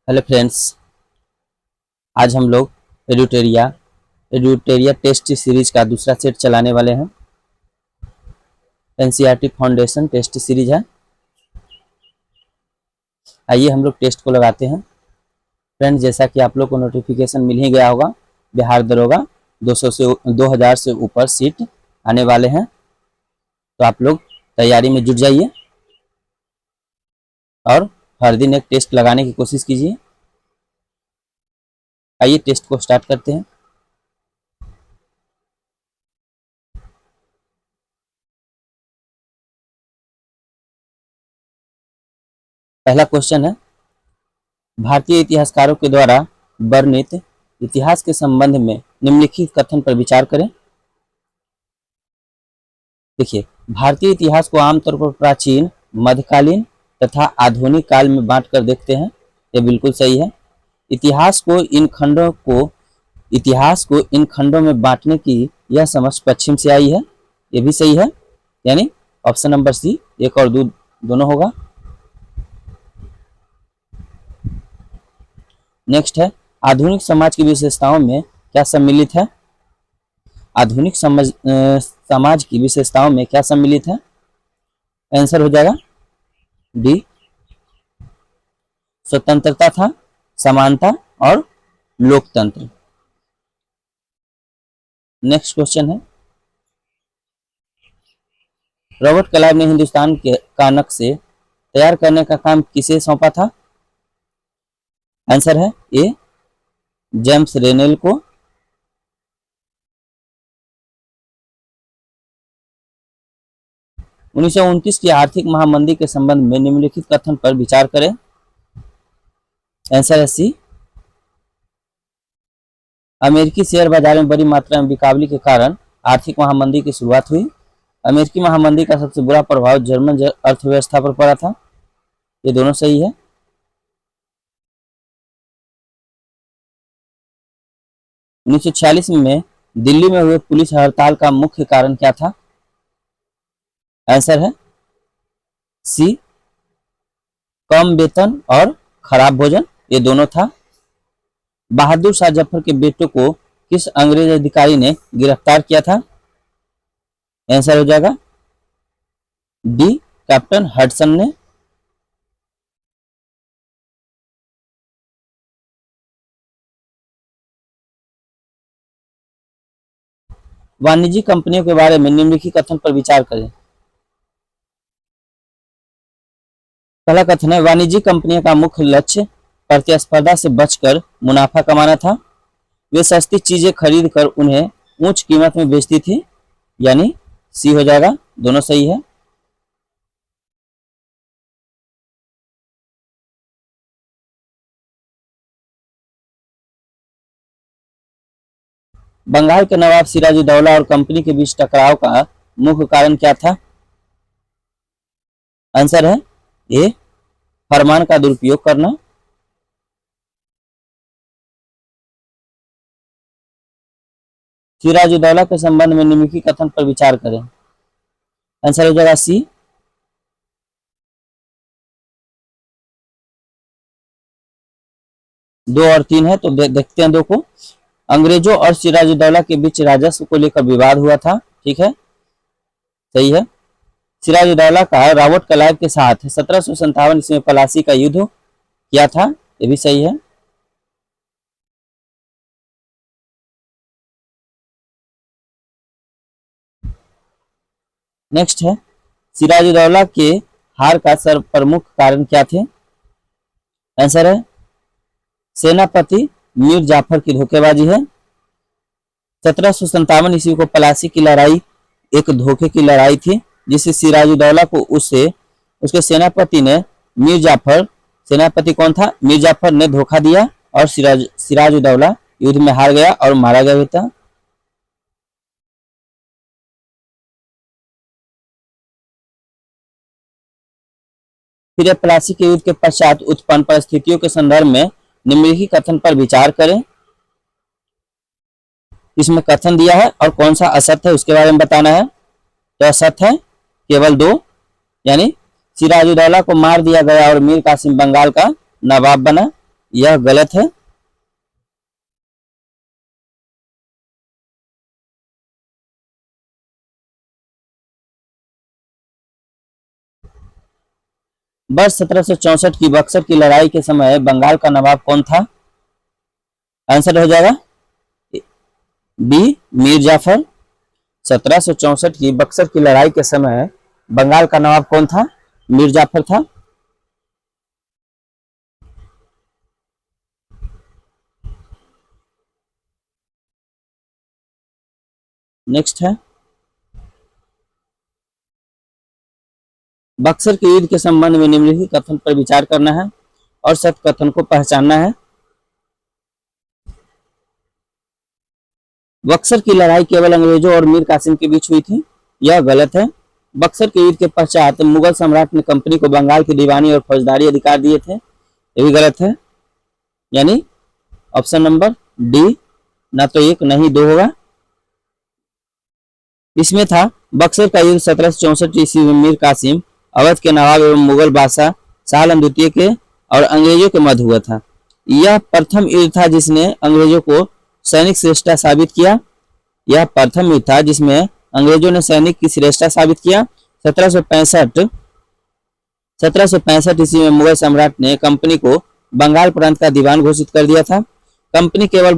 Hello friends, आज हम लोग एडुटेरिया टेस्ट सीरीज का दूसरा सेट चलाने वाले हैं। एनसीईआरटी फाउंडेशन टेस्ट सीरीज है। आइए हम लोग टेस्ट को लगाते हैं। फ्रेंड्स, जैसा कि आप लोग को नोटिफिकेशन मिल ही गया होगा, बिहार दरोगा 200 से 2000 से ऊपर सीट आने वाले हैं। तो आप लोग तैयारी में जुट जाइए और हर दिन एक टेस्ट लगाने की कोशिश कीजिए। आइए टेस्ट को स्टार्ट करते हैं। पहला क्वेश्चन है, भारतीय इतिहासकारों के द्वारा वर्णित इतिहास के संबंध में निम्नलिखित कथन पर विचार करें। देखिए, भारतीय इतिहास को आमतौर पर प्राचीन, मध्यकालीन तथा आधुनिक काल में बांटकर देखते हैं। यह बिल्कुल सही है। इतिहास को इन खंडों में बांटने की यह समझ पश्चिम से आई है। यह भी सही है, यानी ऑप्शन नंबर सी, एक और दो दोनों होगा। नेक्स्ट है, आधुनिक समाज की विशेषताओं में क्या सम्मिलित है? आधुनिक समाज की विशेषताओं में क्या सम्मिलित है? आंसर हो जाएगा डी, स्वतंत्रता था, समानता और लोकतंत्र। नेक्स्ट क्वेश्चन है, रॉबर्ट क्लाइव ने हिंदुस्तान का नक्शे तैयार करने का काम किसे सौंपा था? आंसर है ए, जेम्स रेनेल को। उन्नीस की आर्थिक महामंदी के संबंध में निम्नलिखित कथन पर विचार करें। आंसर है सी, अमेरिकी शेयर बाजार में बड़ी मात्रा में बिकावली के कारण आर्थिक महामंदी की शुरुआत हुई। अमेरिकी महामंदी का सबसे बुरा प्रभाव जर्मन अर्थव्यवस्था पर पड़ा था। ये दोनों सही है। 1946 में दिल्ली में हुए पुलिस हड़ताल का मुख्य कारण क्या था? आंसर है सी, कम वेतन और खराब भोजन। ये दोनों था। बहादुर शाह जफर के बेटों को किस अंग्रेज अधिकारी ने गिरफ्तार किया था? आंसर हो जाएगा डी, कैप्टन हडसन ने। वाणिज्यिक कंपनियों के बारे में निम्नलिखित कथन पर विचार करें। पहला कथन है, वाणिज्यिक कंपनियों का मुख्य लक्ष्य प्रतिस्पर्धा से बचकर मुनाफा कमाना था। वे सस्ती चीजें खरीद कर उन्हें उच्च कीमत में बेचती थी, यानी सी हो जाएगा। दोनों सही है। बंगाल के नवाब सिराजुद्दौला और कंपनी के बीच टकराव का मुख्य कारण क्या था? आंसर है ए, फरमान का दुरुपयोग करना। सिराजुद्दौला के संबंध में निम्नलिखित कथन पर विचार करें। आंसर हो जाएगा सी, दो और तीन है, तो देखते हैं दो को। अंग्रेजों और सिराजुद्दौला के बीच राजस्व को लेकर विवाद हुआ था। ठीक है, सही है। सिराजुद्दौला का रॉबर्ट क्लाइव के साथ 1757 ईस्वी में पलासी का युद्ध किया था। ये भी सही है। नेक्स्ट है, सिराजुद्दौला के हार का प्रमुख कारण क्या थे? आंसर है सेनापति मीर जाफर की धोखेबाजी है। 1757 ईस्वी को पलासी की लड़ाई एक धोखे की लड़ाई थी, जिससे सिराजुद्दौला को उसके सेनापति ने सेनापति कौन था? मीर जाफर ने धोखा दिया और सिराजुद्दौला युद्ध में हार गया और मारा गया था। फिर पलासी के युद्ध के पश्चात उत्पन्न परिस्थितियों के संदर्भ में निम्नलिखित कथन पर विचार करें। इसमें कथन दिया है और कौन सा असत्य है उसके बारे में बताना है। तो असत्य है केवल दो, यानी सिराजुद्दौला को मार दिया गया और मीर कासिम बंगाल का नवाब बना। यह गलत है। वर्ष 1764 की बक्सर की लड़ाई के समय बंगाल का नवाब कौन था? आंसर हो जाएगा बी मीर जाफर। 1764 की बक्सर की लड़ाई के समय बंगाल का नवाब कौन था? मीर जाफर था। नेक्स्ट है, बक्सर के युद्ध के संबंध में निम्नलिखित कथन पर विचार करना है और सत्य कथन को पहचानना है। बक्सर की लड़ाई केवल अंग्रेजों और मीर कासिम के बीच हुई थी, यह गलत है। बक्सर के युद्ध के पश्चात मुगल सम्राट ने कंपनी को बंगाल की दीवानी और फौजदारी अधिकार दिए थे, यह भी गलत है। यानी ऑप्शन नंबर डी, ना तो एक नहीं दो होगा। इसमें था बक्सर का युद्ध 1764 ईस्वी में मीर कासिम, अवध के नवाब एवं मुगल बादशाह शाह आलम द्वितीय के और अंग्रेजों के मध्य हुआ था। यह प्रथम युद्ध था जिसने अंग्रेजों को सैनिक श्रेष्ठता साबित किया। यह प्रथम युद्ध था जिसमें अंग्रेजों ने सैनिक की श्रेष्ठता साबित किया। 1765 ईस्वी में मुगल सम्राट ने कंपनी को बंगाल प्रांत का दीवान घोषित कर दिया था। कंपनी केवल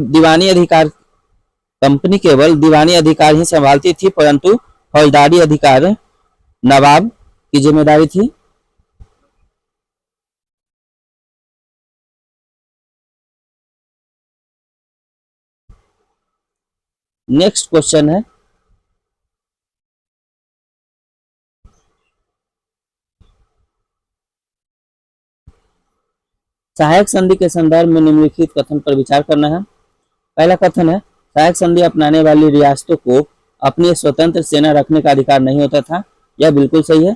दीवानी अधिकार ही संभालती थी, परंतु फौजदारी अधिकार नवाब की जिम्मेदारी थी। नेक्स्ट क्वेश्चन है, सहायक संधि के संदर्भ में निम्नलिखित कथन पर विचार करना है। पहला कथन है, सहायक संधि अपनाने वाली रियासतों को अपनी स्वतंत्र सेना रखने का अधिकार नहीं होता था, यह बिल्कुल सही है।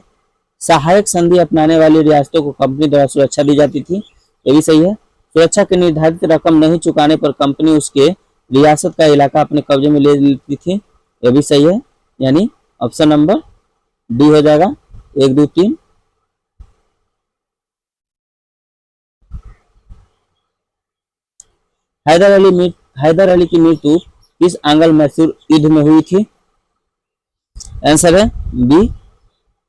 सहायक संधि अपनाने वाली रियासतों को कंपनी द्वारा सुरक्षा दी जाती थी, यह भी सही है। सुरक्षा की निर्धारित रकम नहीं चुकाने पर कंपनी उसके रियासत का इलाका अपने कब्जे में ले लेती थी, यह भी सही है। यानी ऑप्शन नंबर डी हो जाएगा, 1 2 3। हैदर अली की मृत्यु किस आंग्ल मैसूर युद्ध में हुई थी? आंसर है बी,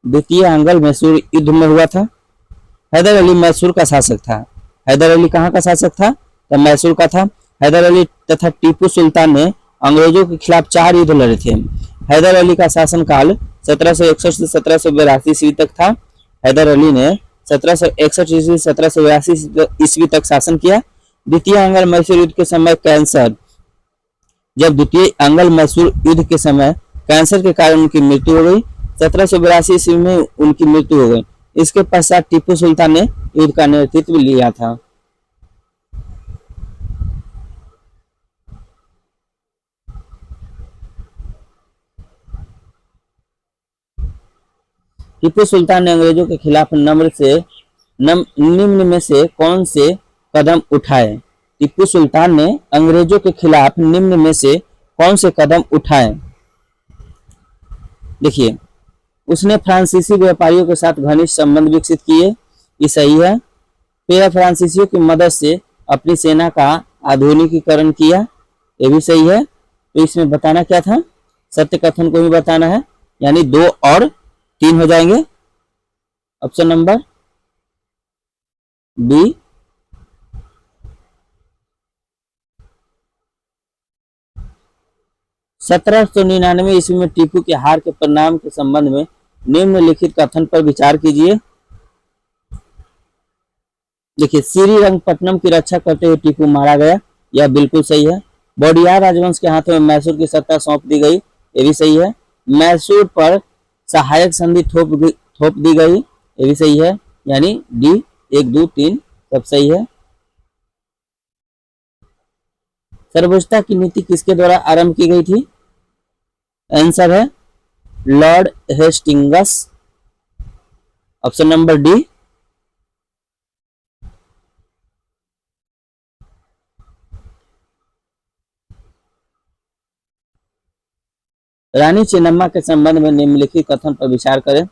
द्वितीय आंग्ल मैसूर युद्ध में हुआ था। हैदर अली मैसूर का शासक था। हैदर अली कहाँ का शासक था? तो मैसूर का था। हैदर अली तथा टीपू सुल्तान ने अंग्रेजों के खिलाफ 4 युद्ध लड़े थे। हैदर अली का शासनकाल 1761 से 1782 ईस्वी तक था। हैदर अली ने 1761 ईस्वी 1782 ईस्वी तक शासन किया। द्वितीय आंग्ल मैसूर युद्ध के समय के समय कैंसर के कारण उनकी मृत्यु हो गई। 1782 ईस्वी में उनकी मृत्यु हो गई। इसके पश्चात टीपू सुल्तान ने युद्ध का नेतृत्व लिया था। टीपू सुल्तान ने अंग्रेजों के खिलाफ निम्न में से कौन से कदम उठाए? टीपू सुल्तान ने अंग्रेजों के खिलाफ निम्न में से कौन से कदम उठाए? देखिए, उसने फ्रांसीसी व्यापारियों के साथ घनिष्ठ संबंध विकसित किए, ये सही है। फिर फ्रांसीसियों की मदद से अपनी सेना का आधुनिकीकरण किया, ये भी सही है। तो इसमें बताना क्या था? सत्य कथन को भी बताना है, यानी 2 और 3 हो जाएंगे। Option number B. 1799 ईस्वी में टीपू के हार के परिणाम के संबंध में निम्नलिखित कथन पर विचार कीजिए। देखिए, श्रीरंगपट्टनम की रक्षा करते हुए टीपू मारा गया, यह बिल्कुल सही है। बोडियार राजवंश के हाथों में मैसूर की सत्ता सौंप दी गई, ये भी सही है। मैसूर पर सहायक संधि थोप दी गई, ये भी सही है। यानी डी 1 2 3 सब सही है। सर्वोच्चता की नीति किसके द्वारा आरंभ की गई थी? आंसर है Lord Hastings. Option number D. Rani Chennamma के संबंध में निम्नलिखित कथन पर विचार करें।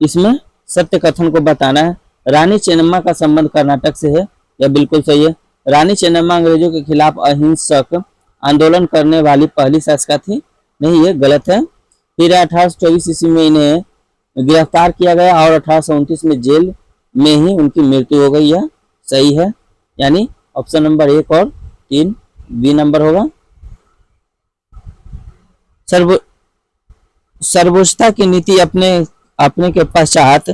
इसमें सत्य कथन को बताना है। रानी चेन्नम्मा का संबंध कर्नाटक से है, यह बिल्कुल सही है। रानी चेन्नम्मा अंग्रेजों के खिलाफ अहिंसक आंदोलन करने वाली पहली शासिका थी, नहीं ये गलत है। फिर 1824 ईस्वी में इन्हें गिरफ्तार किया गया और 1829 में जेल में ही उनकी मृत्यु हो गई, यह सही है। यानी ऑप्शन नंबर 1 और 3 बी नंबर होगा। सर्व सर्वोच्चता की नीति अपने अपने के पश्चात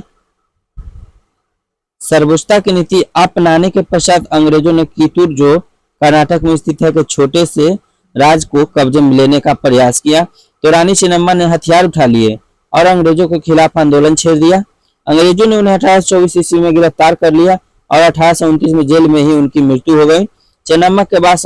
सर्वोच्चता की नीति अपनाने के पश्चात अंग्रेजों ने कितूर, जो कर्नाटक में स्थित है, के छोटे से राज को कब्जे में लेने का प्रयास किया। तो रानी चेन्नम्मा ने हथियार उठा लिए और अंग्रेजों के खिलाफ आंदोलन छेड़ दिया। अंग्रेजों ने उन्हें 1824 ईस्वी में गिरफ्तार कर लिया और 1829 में जेल में ही उनकी मृत्यु हो गई। चेन्नम्मा के बाद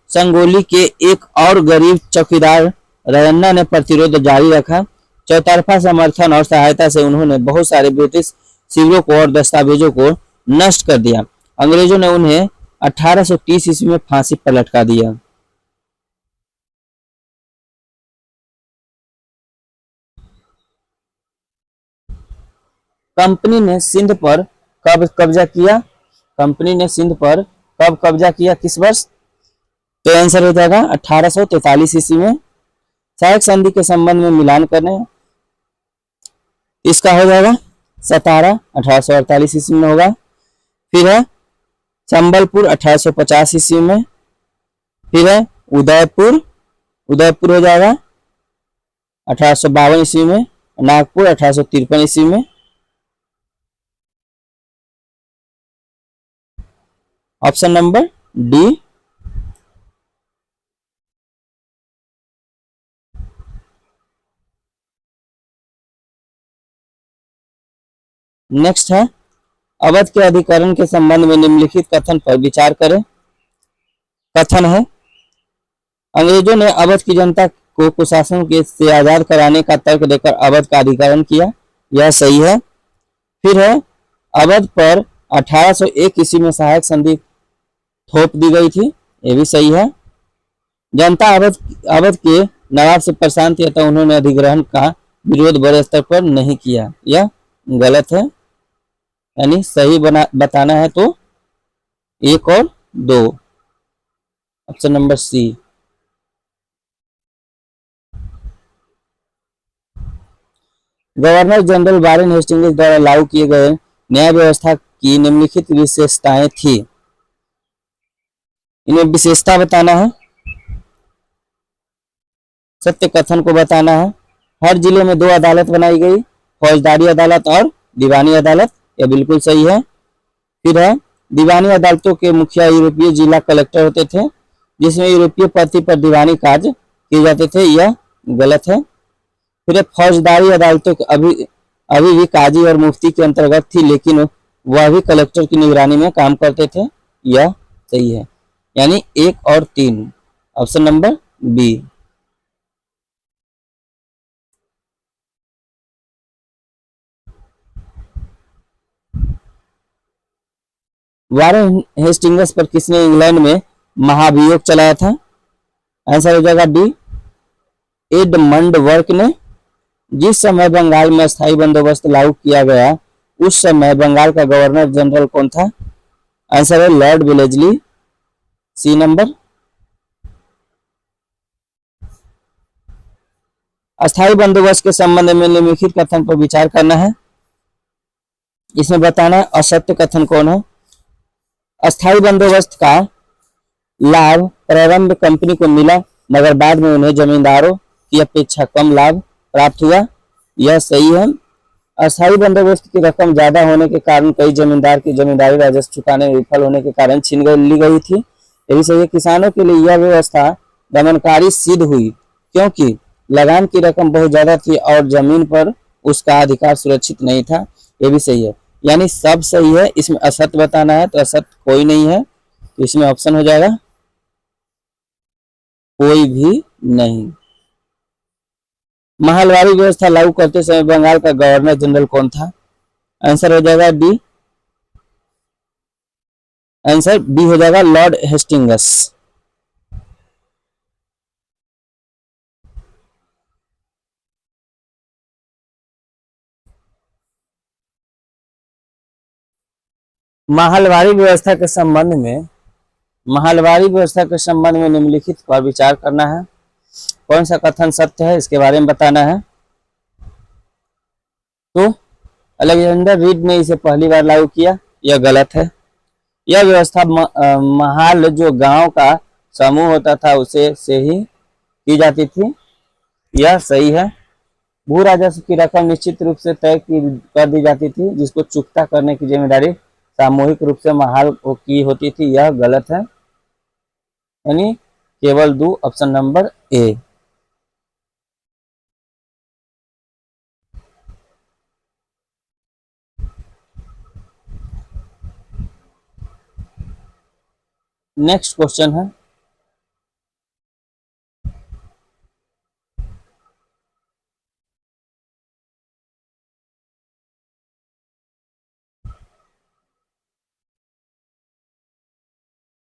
संगोली के एक और गरीब चौकीदार रयन्ना ने प्रतिरोध जारी रखा। चौतरफा समर्थन और सहायता से उन्होंने बहुत सारे ब्रिटिश शिविरों को और दस्तावेजों को नष्ट कर दिया। अंग्रेजों ने उन्हें 1830 ईस्वी में फांसी पर लटका दिया। कंपनी ने सिंध पर कब कब्जा किया? कंपनी ने सिंध पर कब कब्जा किया, किस वर्ष? तो आंसर हो जाएगा 1843 ईस्वी में। सहायक संधि के संबंध में मिलान करने, इसका हो जाएगा सतारा 1848 ईस्वी में होगा। फिर है संबलपुर 1850 ईस्वी में। फिर है उदयपुर, उदयपुर हो जाएगा 1852 ईस्वी में। नागपुर 1853 ईस्वी में। Option number D. नेक्स्ट है अवध के अधिकरण के संबंध में निम्नलिखित कथन पर विचार करें। कथन है अंग्रेजों ने अवध की जनता को कुशासन के से आजाद कराने का तर्क देकर अवध का अधिकरण किया, यह सही है। फिर है अवध पर 1801 ईस्वी में सहायक संधि थोप दी गई थी, यह भी सही है। जनता अवध के नवाब से परेशान थी, अतः उन्होंने अधिग्रहण का विरोध बड़े स्तर पर नहीं किया, यह गलत है। यानी सही बताना है तो 1 और 2, option number C. Governor general Warren Hastings द्वारा लागू किए गए न्याय व्यवस्था की निम्नलिखित विशेषताएं थी, इन्हें विशेषता बताना है, सत्य कथन को बताना है। हर जिले में 2 अदालत बनाई गई, फौजदारी अदालत और दीवानी अदालत, यह बिल्कुल सही है। फिर है दीवानी अदालतों के मुखिया यूरोपीय जिला कलेक्टर होते थे, जिसमें यूरोपीय पद्धति पर दीवानी कार्य किए जाते थे, यह गलत है। फिर फौजदारी अदालतों अभी अभी भी काजी और मुफ्ती के अंतर्गत थी, लेकिन वह भी कलेक्टर की निगरानी में काम करते थे, यह सही है। यानी 1 और 3, option number B. Warren Hastings पर किसने इंग्लैंड में महाभियोग चलाया था? आंसर हो जाएगा डी, एडमंड वर्क ने। जिस समय बंगाल में स्थायी बंदोबस्त लागू किया गया, उस समय बंगाल का गवर्नर जनरल कौन था? आंसर है लॉर्ड विलेजली, सी नंबर। अस्थायी बंदोबस्त के संबंध में निम्नलिखित कथन पर विचार करना है, इसमें बताना है असत्य कथन कौन है। अस्थायी बंदोबस्त का लाभ प्रारंभ कंपनी को मिला, मगर बाद में उन्हें जमींदारों की अपेक्षा कम लाभ प्राप्त हुआ, यह सही है। अस्थायी बंदोबस्त की रकम ज्यादा होने के कारण कई जमींदार की जमींदारी राजस्व चुकाने में विफल होने के कारण छीन ली गई थी, यही सही है। किसानों के लिए यह व्यवस्था दमनकारी सिद्ध हुई, क्योंकि लगान की रकम बहुत ज्यादा थी और जमीन पर उसका अधिकार सुरक्षित नहीं था, ये भी सही है। यानी सब सही है, इसमें असत्य बताना है तो असत्य कोई नहीं है, तो इसमें ऑप्शन हो जाएगा कोई भी नहीं। महलवारी व्यवस्था लागू करते समय बंगाल का गवर्नर जनरल कौन था? आंसर हो जाएगा डी, आंसर बी हो जाएगा लॉर्ड हेस्टिंग्स। महलवारी व्यवस्था के संबंध में निम्नलिखित पर विचार करना है। कौन सा कथन सत्य है इसके बारे में बताना है। तो अलेक्जेंडर रीड ने इसे पहली बार लागू किया, यह गलत है। यह व्यवस्था महाल जो गांव का समूह होता था उसे से ही की जाती थी, यह सही है। भू राजस्व की रकम निश्चित रूप से तय कर दी जाती थी, जिसको चुकता करने की जिम्मेदारी सामूहिक रूप से महाल की होती थी, यह गलत है। यानी केवल दो, option number A. Next question है,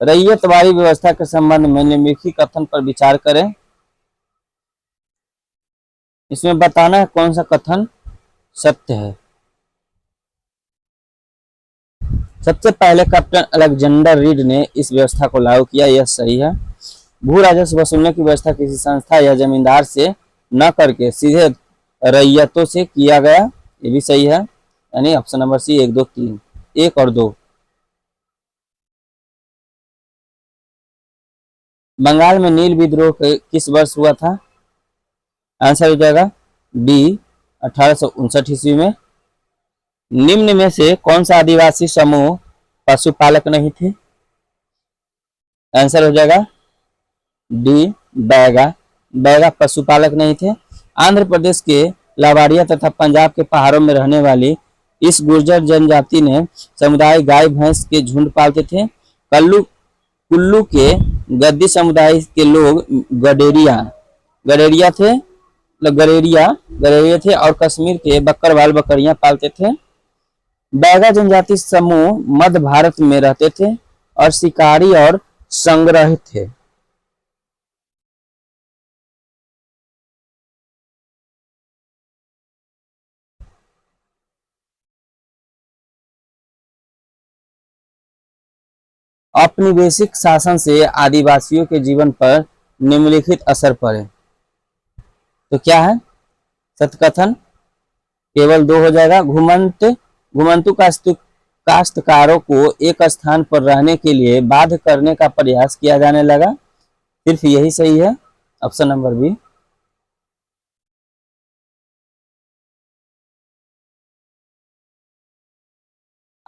रैयतवाड़ी व्यवस्था के संबंध में निम्नलिखित कथन पर विचार करें। इसमें बताना है कौन सा कथन सत्य है। सबसे पहले कैप्टन अलेक्जेंडर रीड ने इस व्यवस्था को लागू किया, यह सही है। भू राजस्व वसूलने की व्यवस्था किसी संस्था या जमींदार से न करके सीधे रैयतों से किया गया, ये भी सही है। यानी ऑप्शन नंबर सी, 1, 2, 3, 1 और 2। बंगाल में नील विद्रोह किस वर्ष हुआ था? आंसर हो जाएगा बी, 1859 ईस्वी में। निम्न में से कौन सा आदिवासी समूह पशुपालक नहीं थे? आंसर हो जाएगा डी, बैगा। बैगा पशुपालक नहीं थे। आंध्र प्रदेश के लावाड़िया तथा पंजाब के पहाड़ों में रहने वाली इस गुर्जर जनजाति ने समुदाय गाय भैंस के झुंड पालते थे। कुल्लू के गद्दी समुदाय के लोग गडेरिया गडेरिया थे गडेरिया गडेरिया थे और कश्मीर के बकरवाल बकरियां पालते थे। बैगा जनजाति समूह मध्य भारत में रहते थे और शिकारी और संग्रही थे। औपनिवेशिक शासन से आदिवासियों के जीवन पर निम्नलिखित असर पड़े, तो क्या है सत्कथन? केवल 2 हो जाएगा। घुमंतु काश्तकारों को एक स्थान पर रहने के लिए बाध्य करने का प्रयास किया जाने लगा, सिर्फ यही सही है, ऑप्शन नंबर बी।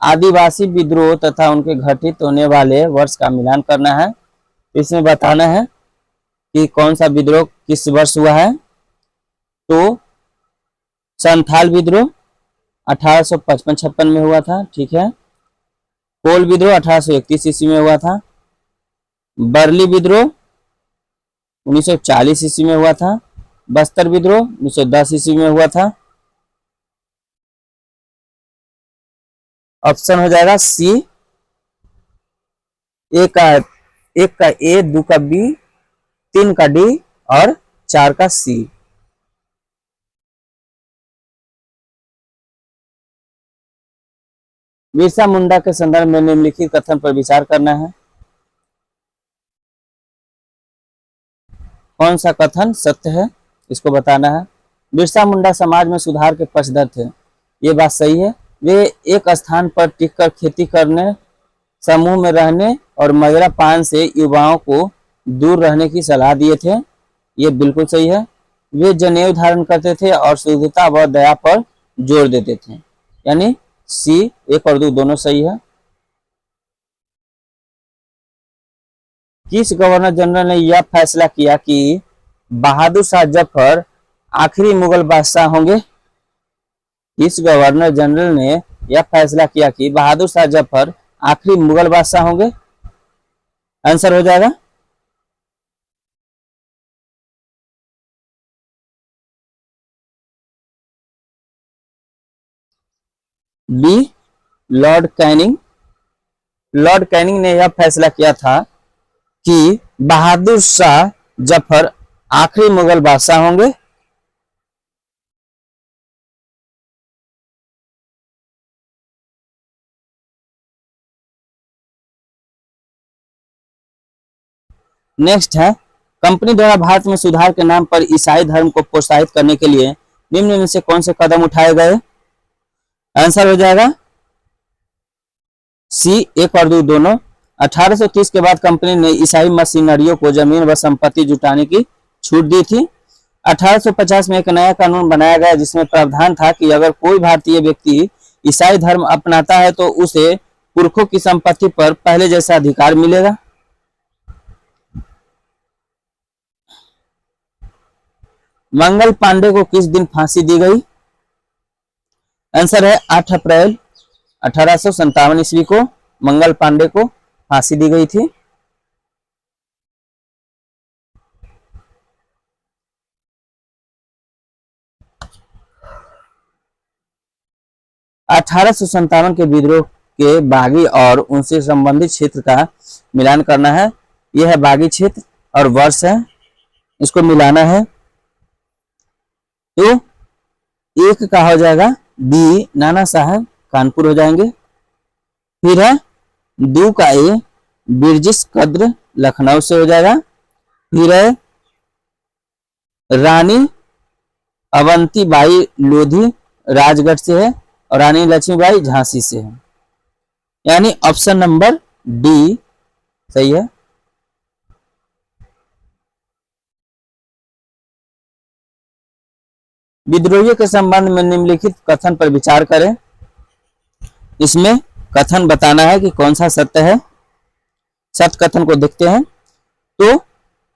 आदिवासी विद्रोह तथा उनके घटित होने वाले वर्ष का मिलान करना है। इसमें बताना है कि कौन सा विद्रोह किस वर्ष हुआ है। तो संथाल विद्रोह 1855-56 में हुआ था, ठीक है। कोल विद्रोह 1831 ईस्वी में हुआ था। बरली विद्रोह 1940 ईस्वी में हुआ था। बस्तर विद्रोह 1910 ईस्वी में हुआ था। ऑप्शन हो जाएगा सी, एक का ए, 2 का बी, 3 का डी और 4 का सी। बिरसा मुंडा के संदर्भ में निम्नलिखित कथन पर विचार करना है। कौन सा कथन सत्य है इसको बताना है। बिरसा मुंडा समाज में सुधार के पक्षधर थे, ये बात सही है। वे एक स्थान पर टिककर खेती करने, समूह में रहने और मदिरा पान से युवाओं को दूर रहने की सलाह दिए थे, ये बिल्कुल सही है। वे जनेऊ धारण करते थे और शुद्धता व दया पर जोर देते थे, यानी सी, 1 और 2 दोनों सही है। किस गवर्नर जनरल ने यह फैसला किया कि बहादुर शाह जफर आखिरी मुगल बादशाह होंगे? किस गवर्नर जनरल ने यह फैसला किया कि बहादुर शाह जफर आखिरी मुगल बादशाह होंगे? आंसर हो जाएगा B, lord Canning. Lord Canning ने यह फैसला किया था कि बहादुर शाह जफर आखिरी मुगल बादशाह होंगे। नेक्स्ट है, कंपनी द्वारा भारत में सुधार के नाम पर ईसाई धर्म को प्रोत्साहित करने के लिए निम्न में से कौन से कदम उठाए गए? आंसर हो जाएगा सी, 1 और 2 दोनों। 1830 के बाद कंपनी ने ईसाई मशीनरियों को जमीन व संपत्ति जुटाने की छूट दी थी। 1850 में एक नया कानून बनाया गया जिसमें प्रावधान था कि अगर कोई भारतीय व्यक्ति ईसाई धर्म अपनाता है तो उसे पुरखों की संपत्ति पर पहले जैसा अधिकार मिलेगा। मंगल पांडे को किस दिन फांसी दी गई? आंसर है 8 अप्रैल 1857 ईस्वी को मंगल पांडे को फांसी दी गई थी। अठारह के विद्रोह के बागी और उनसे संबंधित क्षेत्र का मिलान करना है। यह है बागी क्षेत्र और वर्ष है, इसको मिलाना है। तो एक का हो जाएगा बी, नाना साहब कानपुर हो जाएंगे। फिर है 2 का ए, बिरजिस कद्र लखनऊ से हो जाएगा। फिर है रानी अवंतीबाई लोधी राजगढ़ से है और रानी लक्ष्मीबाई झांसी से है, यानी ऑप्शन नंबर डी सही है। विद्रोहियों के संबंध में निम्नलिखित कथन पर विचार करें। इसमें कथन बताना है कि कौन सा सत्य है। सत्य कथन को देखते हैं। तो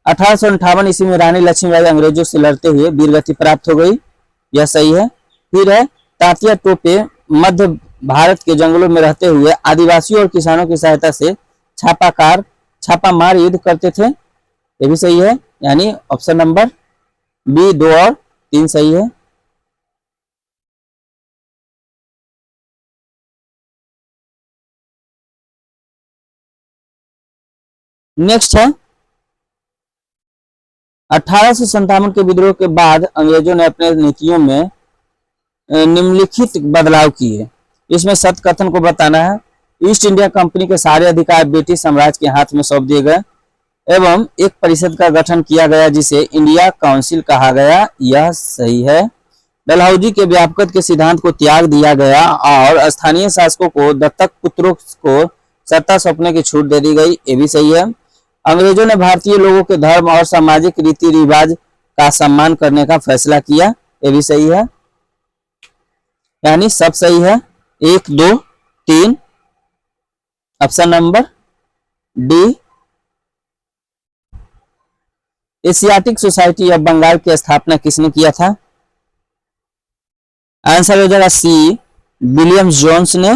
1858 ईस्वी में रानी लक्ष्मीबाई अंग्रेजों से लड़ते हुए वीरगति प्राप्त हो गई, यह सही है। फिर है तात्या टोपे मध्य भारत के जंगलों में रहते हुए आदिवासियों और किसानों की सहायता से छापामार युद्ध करते थे, यह भी सही है, यानी ऑप्शन नंबर बी 2 और 3 सही है। नेक्स्ट है 1857 के विद्रोह के बाद अंग्रेजों ने अपने नीतियों में निम्नलिखित बदलाव किए। इसमें सत्य कथन को बताना है। ईस्ट इंडिया कंपनी के सारे अधिकार ब्रिटिश साम्राज्य के हाथ में सौंप दिए गए एवं एक परिषद का गठन किया गया जिसे इंडिया काउंसिल कहा गया, यह सही है। डलहौजी के व्यापकता के सिद्धांत को त्याग दिया गया और स्थानीय शासकों को दत्तक पुत्रों को सत्ता सौंपने की छूट दे दी गई, ये भी सही है। अंग्रेजों ने भारतीय लोगों के धर्म और सामाजिक रीति रिवाज का सम्मान करने का फैसला किया, ये भी सही है, यानी सब सही है। 1 2 3 option number D. Asiatic society of Bengal की स्थापना किसने किया था? आंसर हो जाएगा सी, विलियम जोन्स ने।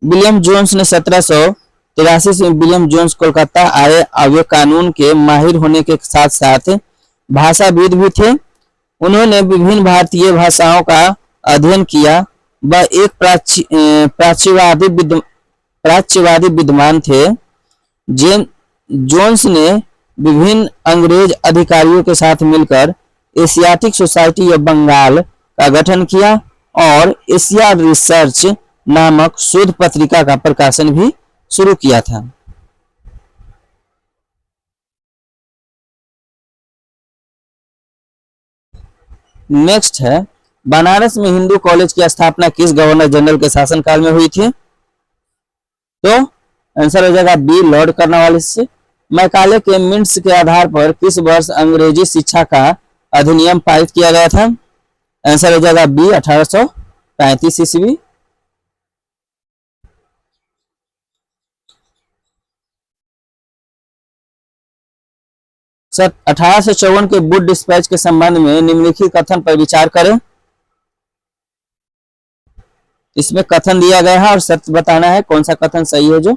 विलियम जोन्स ने 1783 से विलियम जोन्स कोलकाता आए और वे कानून के माहिर होने के साथ साथ भाषाविद भी थे। उन्होंने विभिन्न भारतीय भाषाओं का अध्ययन किया। वह एक प्राच्यवादी विद्वान थे। जोन्स ने विभिन्न अंग्रेज अधिकारियों के साथ मिलकर एशियाटिक सोसाइटी ऑफ बंगाल का गठन किया और एशिया रिसर्च नामक शोध पत्रिका का प्रकाशन भी शुरू किया था। नेक्स्ट है बनारस में हिंदू कॉलेज की स्थापना किस गवर्नर जनरल के शासनकाल में हुई थी? तो आंसर हो जाएगा बी, लॉर्ड कर्नवालिस से। मैकाले के मिंट्स के आधार पर किस वर्ष अंग्रेजी शिक्षा का अधिनियम पारित किया गया था? आंसर हो जाएगा बी, 1835 ईस्वी। सर 1854 के वुड डिस्पैच के संबंध में निम्नलिखित कथन पर विचार करें। इसमें कथन दिया गया है और सत्य बताना है कौन सा कथन सही है। जो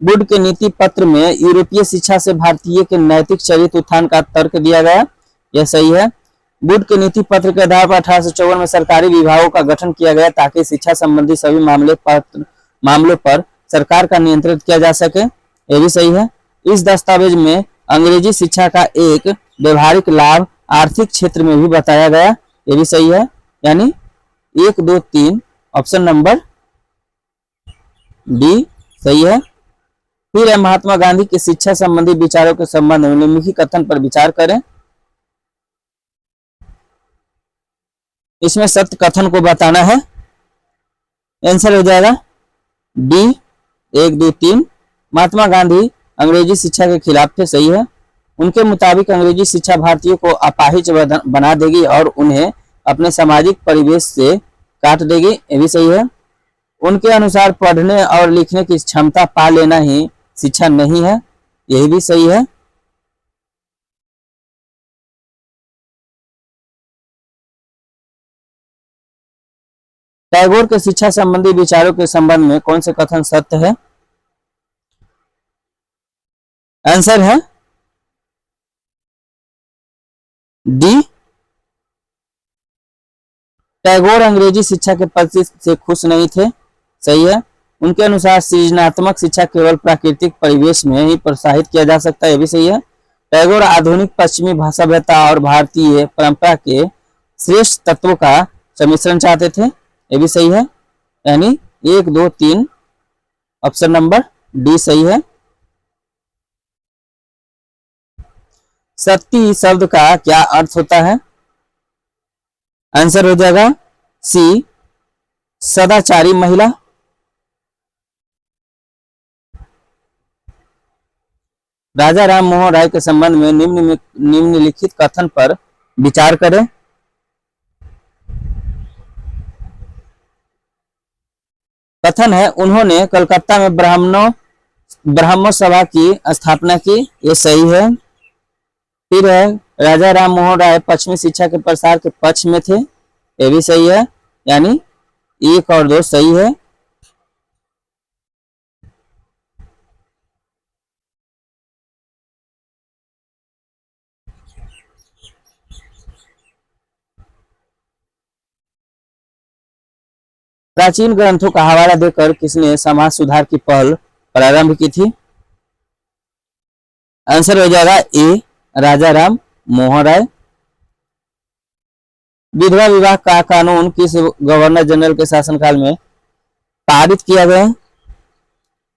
वुड के नीति पत्र में यूरोपीय शिक्षा से भारतीय के नैतिक चरित्र उत्थान का तर्क दिया गया, यह सही है। वुड के नीति पत्र के आधार पर 1854 में सरकारी विभागों का गठन किया गया ताकि शिक्षा संबंधी सभी मामलों पर सरकार का नियंत्रण किया जा सके, यह भी सही है। इस दस्तावेज में अंग्रेजी शिक्षा का एक व्यवहारिक लाभ आर्थिक क्षेत्र में भी बताया गया, यह भी सही है, यानी 1 2 3 ऑप्शन नंबर डी सही है। फिर है महात्मा गांधी की शिक्षा संबंधी विचारों के संबंध में निम्नलिखित कथन पर विचार करें। इसमें सत्य कथन को बताना है। आंसर हो जाएगा डी 1, 2, 3। महात्मा गांधी अंग्रेजी शिक्षा के खिलाफ थे, सही है। उनके मुताबिक अंग्रेजी शिक्षा भारतीयों को अपाहिज बना देगी और उन्हें अपने सामाजिक परिवेश से काट देगी, ये भी सही है। उनके अनुसार पढ़ने और लिखने की क्षमता पा लेना ही शिक्षा नहीं है, यही भी सही है। टैगोर के शिक्षा संबंधी विचारों के संबंध में कौन से कथन सत्य है? आंसर है डी। टैगोर अंग्रेजी शिक्षा के पद्धति से खुश नहीं थे, सही है। उनके अनुसार सृजनात्मक शिक्षा केवल प्राकृतिक परिवेश में ही प्रोत्साहित किया जा सकता है, यह भी सही है। टैगोर आधुनिक पश्चिमी भाषा सभ्यता और भारतीय परंपरा के श्रेष्ठ तत्वों का सम्मिश्रण चाहते थे, यह भी सही है। यानी 1, 2, 3 ऑप्शन नंबर डी सही है। सती शब्द का क्या अर्थ होता है? आंसर हो जाएगा सी सदाचारी महिला। राजा राम मोहन राय के संबंध में निम्नलिखित कथन पर विचार करें। कथन है उन्होंने कलकत्ता में ब्राह्मण सभा की स्थापना की, ये सही है। फिर है राजा राम मोहन राय पश्चिमी शिक्षा के प्रसार के पक्ष में थे, ये भी सही है। यानी 1 और 2 सही है। प्राचीन ग्रंथों का हवाला देकर किसने समाज सुधार की पहल प्रारंभ की थी? आंसर हो जाएगा ए राजा राम मोहन राय। विधवा विवाह का कानून किस गवर्नर जनरल के शासनकाल में पारित किया गया?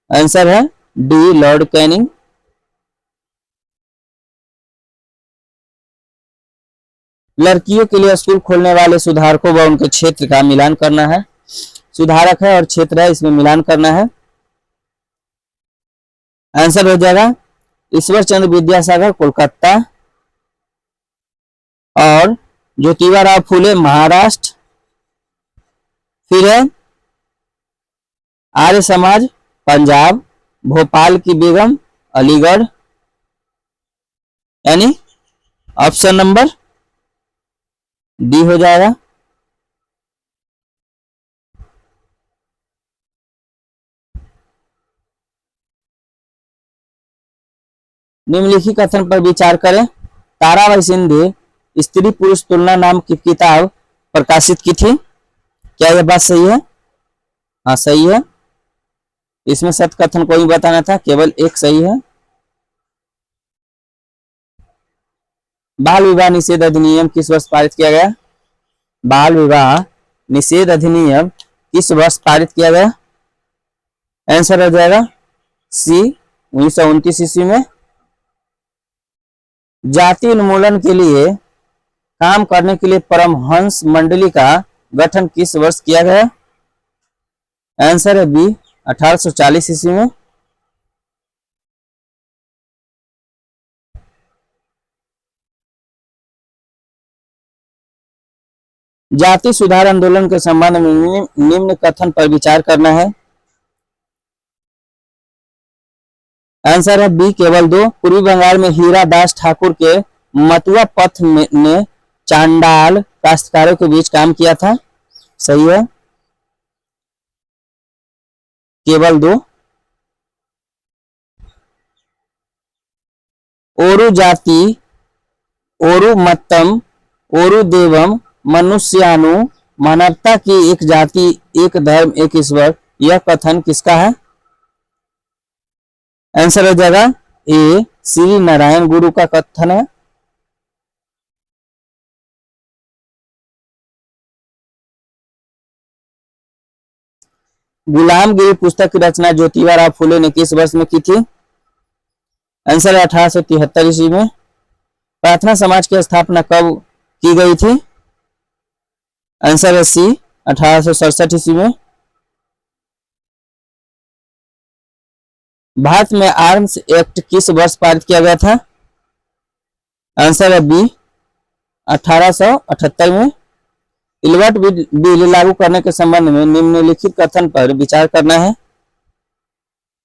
आंसर है डी लॉर्ड कैनिंग। लड़कियों के लिए स्कूल खोलने वाले सुधारकों व उनके क्षेत्र का मिलान करना है। सुधारक है और क्षेत्र है, इसमें मिलान करना है। आंसर हो जाएगा ईश्वर चंद्र विद्यासागर कोलकाता और ज्योतिबा राव फूले महाराष्ट्र। फिर है आर्य समाज पंजाब, भोपाल की बेगम अलीगढ़। यानी ऑप्शन नंबर डी हो जाएगा। निम्नलिखित कथन पर विचार करें। ताराबाई सिंधे स्त्री पुरुष तुलना नाम की किताब प्रकाशित की थी, क्या यह बात सही है? हाँ सही है। इसमें सत्य कथन को ही बताना था, केवल एक सही है। बाल विवाह निषेध अधिनियम किस वर्ष पारित किया गया? बाल विवाह निषेध अधिनियम किस वर्ष पारित किया गया? आंसर हो जाएगा सी 1929 ईस्वी में। जाति उन्मूलन के लिए काम करने के लिए परमहंस मंडली का गठन किस वर्ष किया गया? आंसर है बी 1840 ईस्वी में। जाति सुधार आंदोलन के संबंध में निम्न कथन पर विचार करना है। आंसर है बी केवल 2। पूर्वी बंगाल में हीरा दास ठाकुर के मतुआ पथ ने चांडाल काश्तकारों के बीच काम किया था, सही है। केवल 2। ओरु जाति ओरु मत्तम ओरु देवम मनुष्यानु मानवता की एक जाति एक धर्म एक ईश्वर, यह कथन किसका है? आंसर हो जाएगा ए श्री नारायण गुरु का कथन है। गुलामगिरी पुस्तक की रचना ज्योतिबा फुले ने किस वर्ष में की थी? आंसर है 1873 ईस्वी में। प्रार्थना समाज की स्थापना कब की गई थी? आंसर है सी 1867 ईस्वी में। भारत में आर्म्स एक्ट किस वर्ष पारित किया गया था? आंसर है बी 1878 में। इलवर्ट बिल लागू करने के संबंध में निम्नलिखित कथन पर विचार करना है।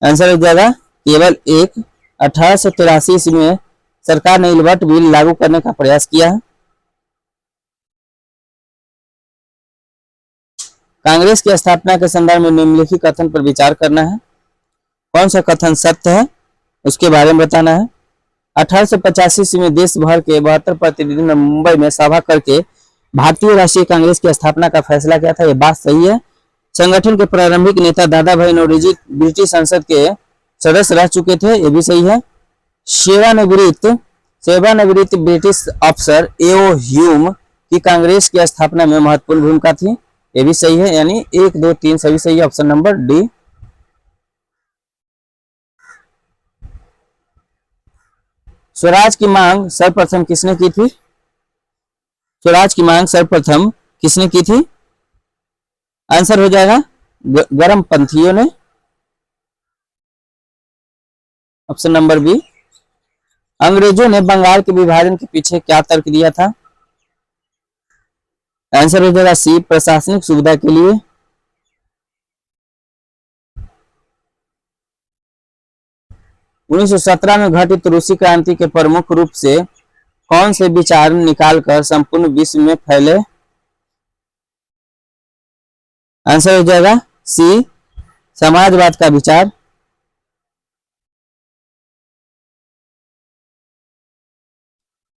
आंसर हो जाएगा केवल एक। 1883 ईस्वी में सरकार ने इलवर्ट बिल लागू करने का प्रयास किया है। कांग्रेस की स्थापना के संदर्भ में निम्नलिखित कथन पर विचार करना है। कौन सा कथन सत्य है उसके बारे में बताना है। 1885 ईस्वी में देश भर के 72 प्रतिनिधियों ने मुंबई में सभा करके भारतीय राष्ट्रीय कांग्रेस की स्थापना का फैसला किया था। यह बात सही है। संगठन के प्रारंभिक नेता दादा भाई नौरोजी ब्रिटिश संसद के सदस्य रह चुके थे। यह भी सही है। सेवानिवृत्त ब्रिटिश अफसर एओ ह्यूम की कांग्रेस की स्थापना में महत्वपूर्ण भूमिका थी। यह भी सही है। यानी 1, 2, 3 सभी सही है। Option number D. स्वराज की मांग सर्वप्रथम किसने की थी? स्वराज की मांग सर्वप्रथम किसने की थी? आंसर हो जाएगा गर्मपंथियों ने। Option number B. अंग्रेजों ने बंगाल के विभाजन के पीछे क्या तर्क दिया था? आंसर हो जाएगा सी प्रशासनिक सुविधा के लिए। उन्नीस में घटित रूसी क्रांति के प्रमुख रूप से कौन से विचार निकालकर संपूर्ण विश्व में फैले? आंसर हो जाएगा सी समाजवाद का विचार।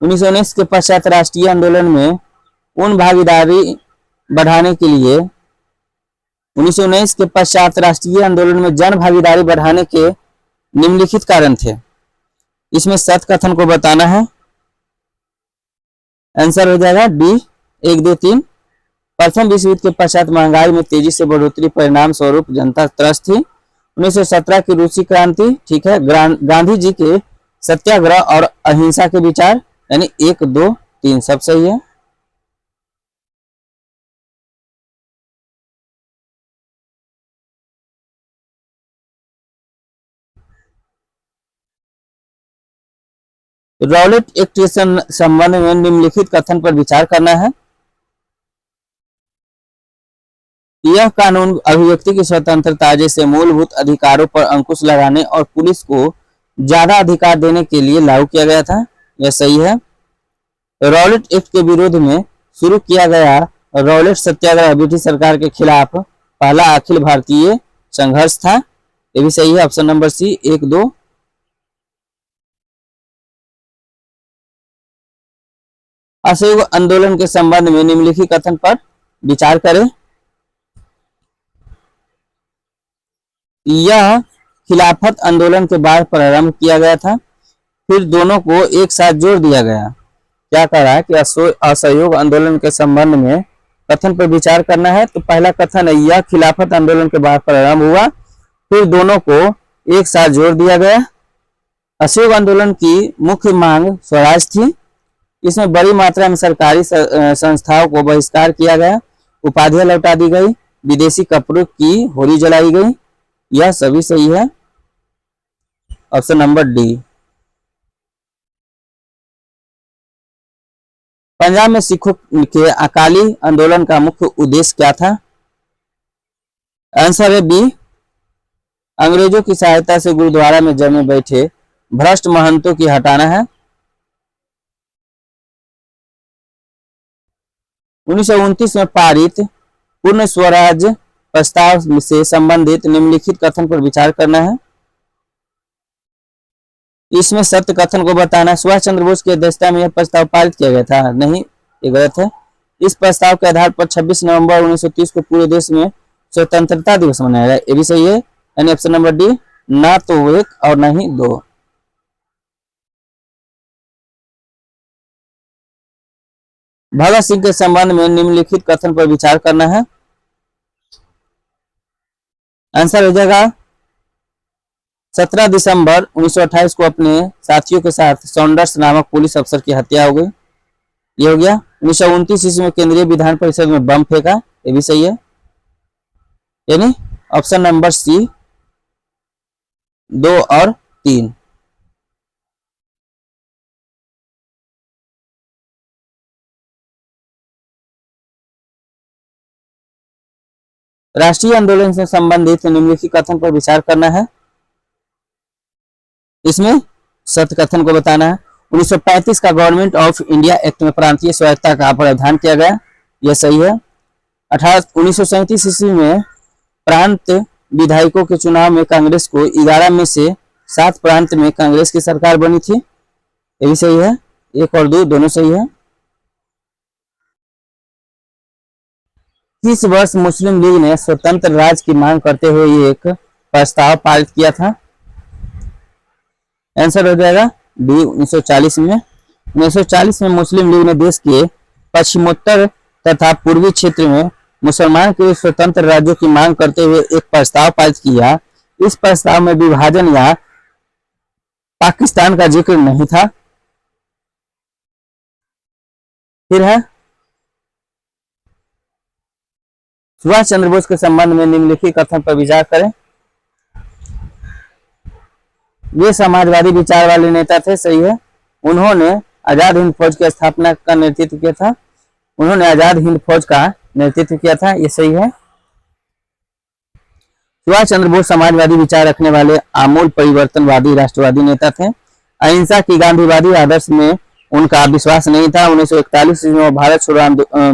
1919 के पश्चात राष्ट्रीय आंदोलन में पूर्ण भागीदारी बढ़ाने के लिए 1919 के पश्चात राष्ट्रीय आंदोलन में जन भागीदारी बढ़ाने के निम्नलिखित कारण थे। इसमें सत्य कथन को बताना है। आंसर हो जाएगा डी 1, 2, 3। प्रथम विश्व युद्ध के पश्चात महंगाई में तेजी से बढ़ोतरी परिणाम स्वरूप जनता त्रस्त थी। 1917 की रूसी क्रांति, ठीक है। गांधी जी के सत्याग्रह और अहिंसा के विचार, यानी 1, 2, 3 सब सही है। रॉलेट एक्ट के संबंध में निम्नलिखित कथन पर विचार करना है। यह कानून अभिव्यक्ति की स्वतंत्रता जैसे मूलभूत अधिकारों पर अंकुश लगाने और पुलिस को ज्यादा अधिकार देने के लिए लागू किया गया था। यह सही है। रॉलेट एक्ट के विरोध में शुरू किया गया रॉलेट सत्याग्रह ब्रिटिश सरकार के खिलाफ पहला अखिल भारतीय संघर्ष था। यह भी सही है। Option number C 1, 2। असहयोग आंदोलन के संबंध में निम्नलिखित कथन पर विचार करें। यह खिलाफत आंदोलन के बाद प्रारंभ किया गया था, फिर दोनों को एक साथ जोड़ दिया गया। क्या कह रहा है कि असहयोग आंदोलन के संबंध में कथन पर विचार करना है। तो पहला कथन है यह खिलाफत आंदोलन के बाद प्रारंभ हुआ, फिर दोनों को एक साथ जोड़ दिया गया। असहयोग आंदोलन की मुख्य मांग स्वराज थी। इसमें बड़ी मात्रा में सरकारी संस्थाओं को बहिष्कार किया गया, उपाधियां लौटा दी गई, विदेशी कपड़ों की होली जलाई गई। यह सभी सही है। Option number D. पंजाब में सिखों के अकाली आंदोलन का मुख्य उद्देश्य क्या था? आंसर है बी। अंग्रेजों की सहायता से गुरुद्वारा में जमे बैठे भ्रष्ट महंतों की हटाना है। 1929 में पारित पूर्ण स्वराज प्रस्ताव से संबंधित निम्नलिखित कथन पर विचार करना है। इसमें सत्य कथन को बताना है। सुभाष चंद्र बोस की अध्यक्षता में यह प्रस्ताव पारित किया गया था? नहीं, ये गलत है। इस प्रस्ताव के आधार पर 26 नवंबर 1930 को पूरे देश में स्वतंत्रता दिवस मनाया गया। ये भी सही है। यानी ऑप्शन नंबर डी, ना तो 1 और ना ही 2। भगत सिंह के संबंध में निम्नलिखित कथन पर विचार करना है। आंसर हो जाएगा 17 दिसंबर 1928 को अपने साथियों के साथ सॉन्डर्स नामक पुलिस अफसर की हत्या हो गई। ये हो गया। 1929 ईस्वी में केंद्रीय विधान परिषद में बम फेंका, ये भी सही है, यानी ऑप्शन नंबर सी 2 और 3। राष्ट्रीय आंदोलन से संबंधित निम्नलिखित कथन पर विचार करना है। इसमें सत्य कथन को बताना है। 1935 का गवर्नमेंट ऑफ इंडिया एक्ट में प्रांतीय स्वायत्तता का प्रावधान किया गया, यह सही है। 1937 ईस्वी में प्रांत विधायकों के चुनाव में कांग्रेस को 11 में से 7 प्रांत में कांग्रेस की सरकार बनी थी, ये भी सही है। 1 और 2 दोनों सही है। किस वर्ष मुस्लिम लीग ने स्वतंत्र राज्य की मांग करते हुए एक प्रस्ताव पारित किया था? आंसर हो जाएगा डी 1940 में। 1940 में मुस्लिम लीग ने देश के पश्चिमोत्तर तथा पूर्वी क्षेत्र में मुसलमान के स्वतंत्र राज्यों की मांग करते हुए एक प्रस्ताव पारित किया। इस प्रस्ताव में विभाजन या पाकिस्तान का जिक्र नहीं था। फिर है सुभाष चंद्र बोस के संबंध में निम्नलिखित कथन पर विचार करें। वे समाजवादी विचार वाले नेता थे, सही है। उन्होंने आजाद हिंद फौज की स्थापना का नेतृत्व किया था। उन्होंने आजाद हिंद फौज का नेतृत्व किया था, ये सही है। सुभाष चंद्र बोस समाजवादी विचार रखने वाले आमूल परिवर्तनवादी राष्ट्रवादी नेता थे। अहिंसा की गांधीवादी आदर्श में उनका विश्वास नहीं था। 1941 में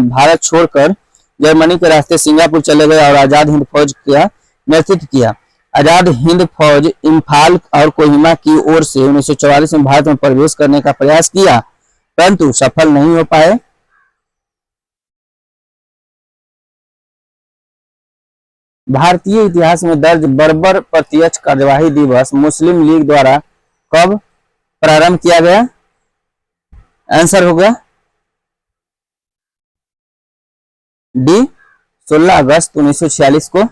भारत छोड़कर जर्मनी के रास्ते सिंगापुर चले गए और आजाद हिंद फौज का नेतृत्व किया। आजाद हिंद फौज इम्फाल और कोहिमा की ओर से 1944 में भारत में प्रवेश करने का प्रयास किया, परंतु सफल नहीं हो पाए। भारतीय इतिहास में दर्ज बर्बर प्रत्यक्ष कार्यवाही दिवस मुस्लिम लीग द्वारा कब प्रारंभ किया गया? आंसर होगा डी 16 अगस्त 1946 को।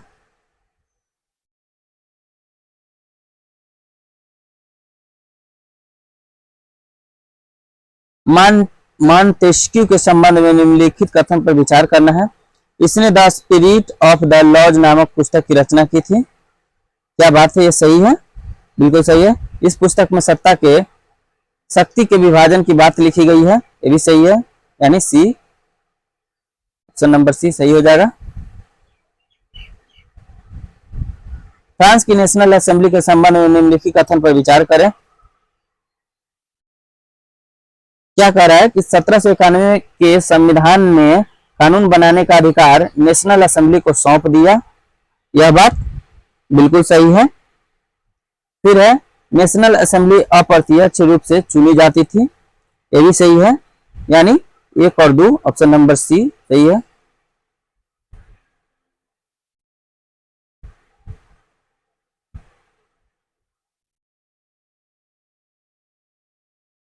मॉन्टेस्क्यू के संबंध में निम्नलिखित कथन पर विचार करना है। इसने the spirit of the laws नामक पुस्तक की रचना की थी, क्या बात है? ये सही है, बिल्कुल सही है। इस पुस्तक में शक्ति के विभाजन की बात लिखी गई है, ये भी सही है, यानी सी, ऑप्शन नंबर सी सही हो जाएगा। फ्रांस की नेशनल असेंबली के संबंध में निम्नलिखित कथन पर विचार करें। क्या कह रहा है कि 1791 के संविधान ने कानून बनाने का अधिकार नेशनल असेंबली को सौंप दिया, यह बात बिल्कुल सही है। फिर है नेशनल असेंबली अप्रत्यक्ष रूप से चुनी जाती थी, ये भी सही है, यानी 1 और 2 ऑप्शन नंबर सी सही है।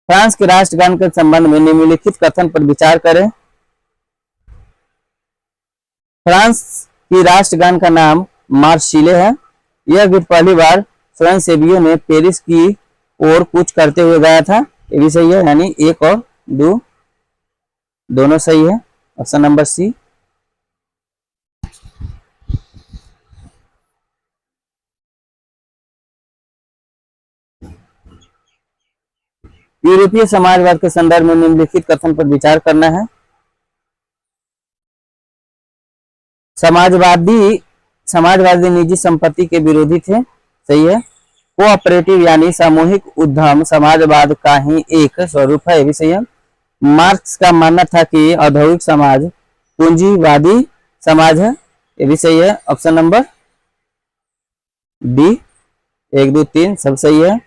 फ्रांस के राष्ट्रगान के संबंध में निम्नलिखित कथन पर विचार करें। फ्रांस की राष्ट्रगान का नाम मार्शिले है। यह गीत पहली बार स्वयंसेवियों ने पेरिस की ओर कूच करते हुए गाया था, ये भी सही है, यानी 1 और 2 दोनों सही है, ऑप्शन नंबर सी। यूरोपीय समाजवाद के संदर्भ में निम्नलिखित कथन पर विचार करना है। समाजवादी निजी संपत्ति के विरोधी थे, सही है। कोऑपरेटिव यानी सामूहिक उद्यम समाजवाद का ही एक स्वरूप है, ये भी सही है। मार्क्स का मानना था कि औद्योगिक समाज पूंजीवादी समाज है, ये भी सही है, ऑप्शन नंबर डी 1 2 3 सब सही है।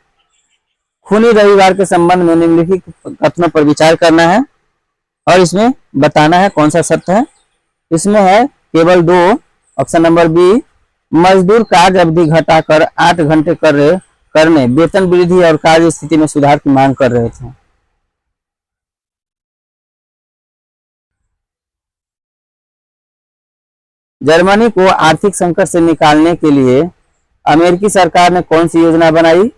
खूनी रविवार के संबंध में निम्नलिखित कथनों पर विचार करना है और इसमें बताना है कौन सा सत्य है। इसमें है केवल 2 ऑप्शन नंबर बी, मजदूर कार्य अवधि घटाकर 8 घंटे करने वेतन वृद्धि और कार्य स्थिति में सुधार की मांग कर रहे थे। जर्मनी को आर्थिक संकट से निकालने के लिए अमेरिकी सरकार ने कौन सी योजना बनाई?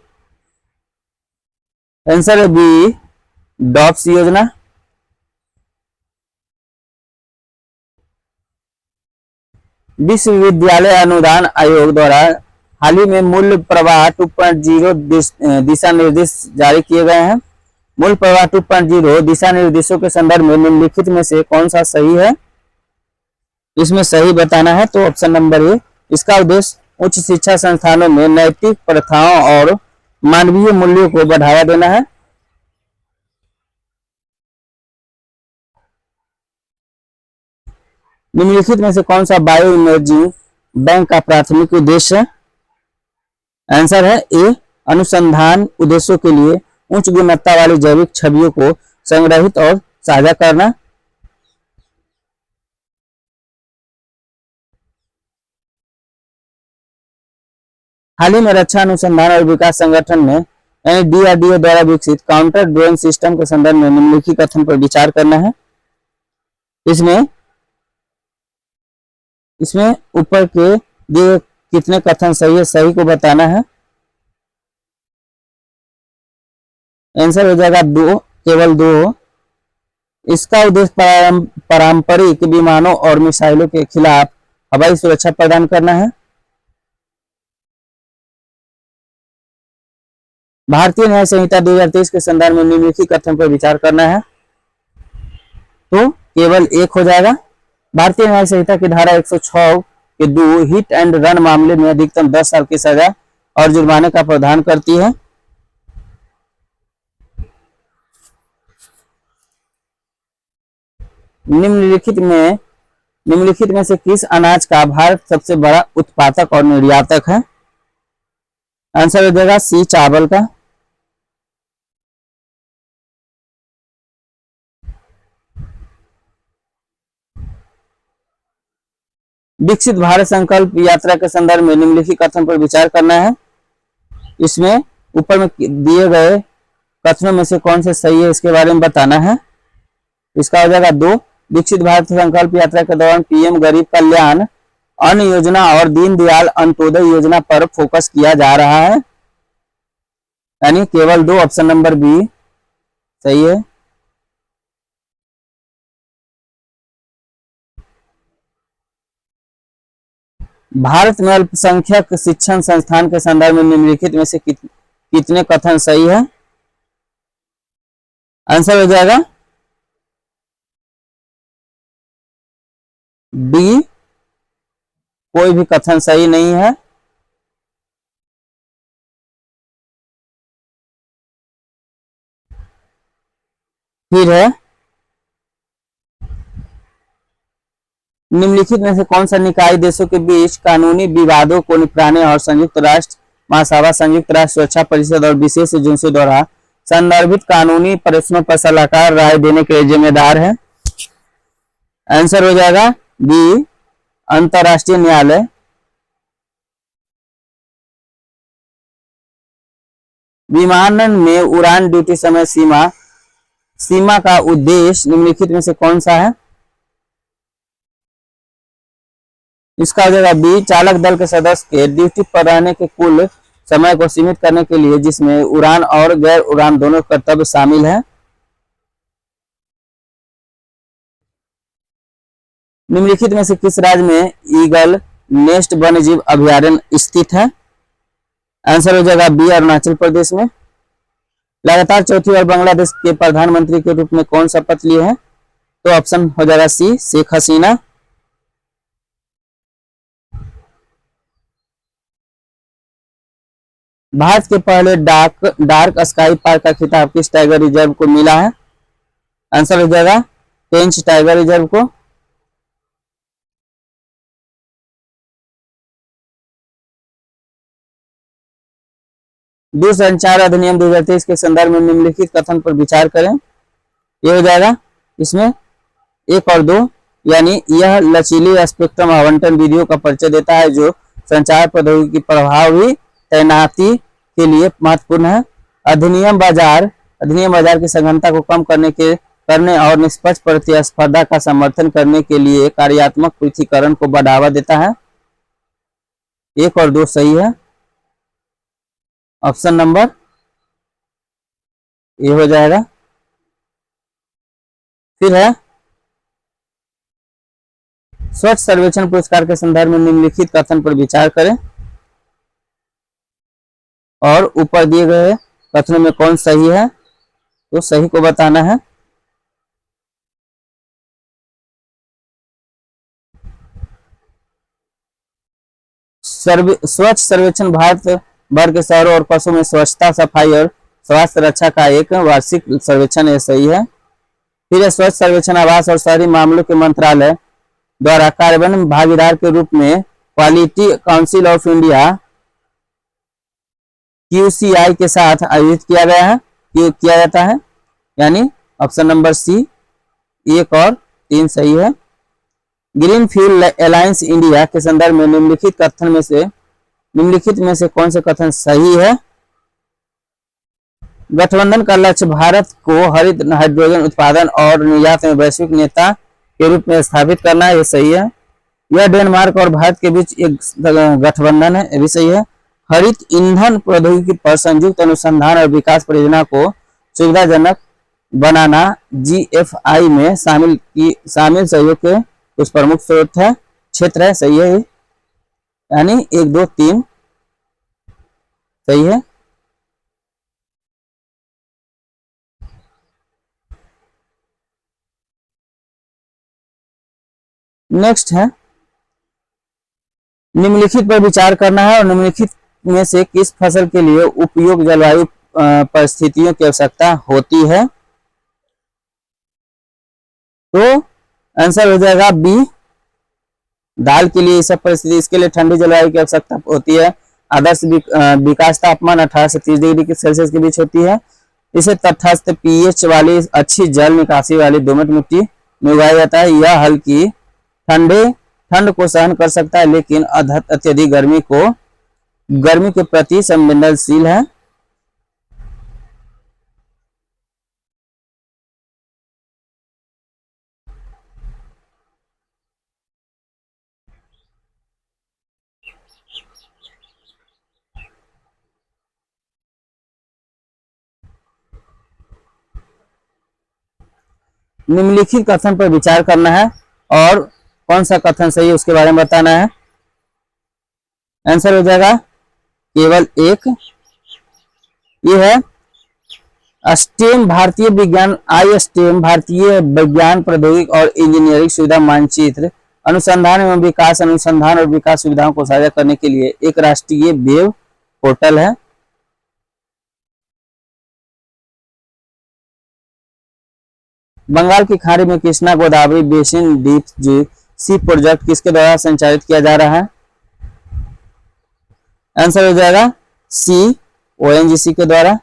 आंसर है बी, डॉप्स योजना। विश्वविद्यालय अनुदान आयोग द्वारा हाल ही में मूल्य प्रवाह 2.0 दिशा निर्देश जारी किए गए हैं। मूल्य प्रवाह 2.0 दिशा निर्देशों के संदर्भ में निम्नलिखित में से कौन सा सही है? इसमें सही बताना है तो ऑप्शन नंबर ए। इसका उद्देश्य उच्च शिक्षा संस्थानों में नैतिक प्रथाओं और मानवीय मूल्यों को बढ़ावा देना है। निम्नलिखित में से कौन सा बायो इमर्जिंग बैंक का प्राथमिक उद्देश्य है? आंसर है ए, अनुसंधान उद्देश्यों के लिए उच्च गुणवत्ता वाली जैविक छवियों को संग्रहित और साझा करना। हाल ही में रक्षा अनुसंधान और विकास संगठन ने यानी DRDO द्वारा विकसित काउंटर ड्रोन सिस्टम के संदर्भ में निम्नलिखित कथन पर विचार करना है। इसमें ऊपर के दिए कितने कथन सही है, सही को बताना है। आंसर हो जाएगा दो, केवल दो। इसका उद्देश्य पारंपरिक विमानों और मिसाइलों के खिलाफ हवाई सुरक्षा प्रदान करना है। भारतीय न्याय संहिता 2023 के संदर्भ में निम्नलिखित कथन पर विचार करना है तो केवल एक हो जाएगा। भारतीय न्याय संहिता की धारा 106 के 2 हिट एंड रन मामले में अधिकतम 10 साल की सजा और जुर्माने का प्रावधान करती है। निम्नलिखित में से किस अनाज का भारत सबसे बड़ा उत्पादक और निर्यातक है? आंसर हो जाएगा सी, चावल का। विकसित भारत संकल्प यात्रा के संदर्भ में निम्नलिखित कथन पर विचार करना है। इसमें ऊपर में दिए गए कथनों में से कौन से सही है इसके बारे में बताना है। इसका हो जाएगा दो। विकसित भारत संकल्प यात्रा के दौरान PM गरीब कल्याण अन्न योजना और दीनदयाल अंत्योदय योजना पर फोकस किया जा रहा है, यानी केवल दो, ऑप्शन नंबर बी सही है। भारत में अल्पसंख्यक शिक्षण संस्थान के संदर्भ में निम्नलिखित में से कितने कथन सही है? आंसर हो जाएगा डी, कोई भी कथन सही नहीं है। फिर है निम्नलिखित में से कौन सा निकाय देशों के बीच कानूनी विवादों को निपटाने और संयुक्त राष्ट्र महासभा, संयुक्त राष्ट्र सुरक्षा परिषद और विशेष एजेंसियों द्वारा संदर्भित कानूनी प्रश्नों पर सलाहकार राय देने के लिए जिम्मेदार है? आंसर हो जाएगा बी, अंतरराष्ट्रीय न्यायालय। विमानन में उड़ान ड्यूटी समय सीमा का उद्देश्य निम्नलिखित में से कौन सा है? इसका हो जाएगा बी, चालक दल के सदस्य के ड्यूटी पर रहने के कुल समय को सीमित करने के लिए, जिसमें उड़ान और गैर उड़ान दोनों कर्तव्य शामिल हैं। निम्नलिखित में से किस राज्य में ईगल नेस्ट वन्यजीव अभयारण्य स्थित है? आंसर हो जाएगा बी, अरुणाचल प्रदेश में। लगातार चौथी बार बांग्लादेश के प्रधानमंत्री के रूप में कौन शपथ लिए हैं? तो ऑप्शन हो जाएगा सी, शेख हसीना। भारत के पहले डार्क स्काई पार्क का खिताब किस टाइगर रिजर्व को मिला है? आंसर हो जाएगा पेंच टाइगर रिजर्व को। दूरसंचार अधिनियम 2023 के संदर्भ में निम्नलिखित कथन पर विचार करें। ये हो जाएगा इसमें एक और दो, यानी यह लचीली स्पेक्ट्रम आवंटन विधियों का परिचय देता है जो संचार प्रौद्योगिकी की प्रभावी तैनाती के लिए महत्वपूर्ण है। अधिनियम बाजार की सघनता को कम करने के करने और निष्पक्ष प्रतिस्पर्धा का समर्थन करने के लिए कार्यात्मक पृथकीकरण को बढ़ावा देता है। 1 और 2 सही है, ऑप्शन नंबर ए हो जाएगा। फिर है स्वच्छ सर्वेक्षण पुरस्कार के संदर्भ में निम्नलिखित कथन पर विचार करें और ऊपर दिए गए कथनों में कौन सही है, तो सही को बताना है। स्वच्छ सर्वेक्षण भारत भर के शहरों और कस्बों में स्वच्छता, सफाई और स्वास्थ्य रक्षा का एक वार्षिक सर्वेक्षण है, सही है। फिर स्वच्छ सर्वेक्षण आवास और शहरी मामलों के मंत्रालय द्वारा कार्यान्वयन भागीदार के रूप में quality council of India QCI के साथ आयोजित किया गया है, किया जाता है, यानी ऑप्शन नंबर सी 1 और 3 सही है। ग्रीन फ्यूल अलायंस इंडिया के संदर्भ में निम्नलिखित में से कौन से कथन सही है? गठबंधन का लक्ष्य भारत को हरित हाइड्रोजन उत्पादन और निर्यात में वैश्विक नेता के रूप में स्थापित करना है, ये सही है। यह डेनमार्क और भारत के बीच एक गठबंधन है, ये भी सही है। हरित ईंधन प्रौद्योगिकी पर संयुक्त अनुसंधान और विकास परियोजना को सुविधाजनक बनाना GFI में शामिल सहयोग के कुछ प्रमुख स्रोत है, क्षेत्र है, सही है, यानी 1 2 3 सही है। नेक्स्ट है निम्नलिखित पर विचार करना है और निम्नलिखित में से किस फसल के लिए उपयुक्त जलवायु परिस्थितियों की आवश्यकता होती है? तो आंसर हो जाएगा बी, दाल के लिए सब परिस्थिति, इसके लिए ठंडी जलवायु की आवश्यकता होती है। आदर्श विकास तापमान 18 से 30 डिग्री सेल्सियस के बीच होती है। इसे तटस्थ pH वाली अच्छी जल निकासी वाली दोमट मिट्टी में उगाया जाता है। यह हल्की ठंड को सहन कर सकता है, लेकिन अत्यधिक गर्मी के प्रति संवेदनशील है। निम्नलिखित कथन पर विचार करना है और कौन सा कथन सही है उसके बारे में बताना है। आंसर हो जाएगा केवल एक, ये है स्टेम भारतीय विज्ञान स्टेम भारतीय विज्ञान प्रौद्योगिकी और इंजीनियरिंग सुविधा मानचित्र अनुसंधान एवं विकास अनुसंधान और विकास सुविधाओं को साझा करने के लिए एक राष्ट्रीय वेब पोर्टल है। बंगाल की खाड़ी में Krishna Godavari basin deep sea project किसके द्वारा संचालित किया जा रहा है? आंसर हो जाएगा सी, ONGC के द्वारा।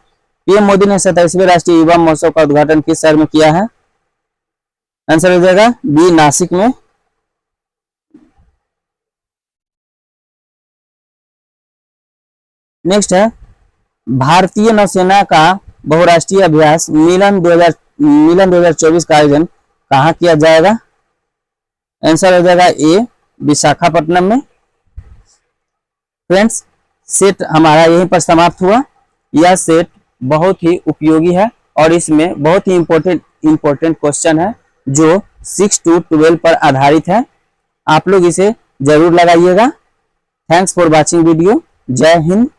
पीएम मोदी ने 27वें राष्ट्रीय युवा महोत्सव का उद्घाटन किस शहर में किया है? आंसर हो जाएगा बी, नासिक में। नेक्स्ट है भारतीय नौसेना का बहुराष्ट्रीय अभ्यास मिलन 2024 का आयोजन कहाँ किया जाएगा? आंसर हो जाएगा ए, विशाखापट्टनम में। फ्रेंड्स, सेट हमारा यहीं पर समाप्त हुआ। यह सेट बहुत ही उपयोगी है और इसमें बहुत ही इंपॉर्टेंट क्वेश्चन है जो 6 to 12 पर आधारित है। आप लोग इसे जरूर लगाइएगा। Thanks for watching video. जय हिंद।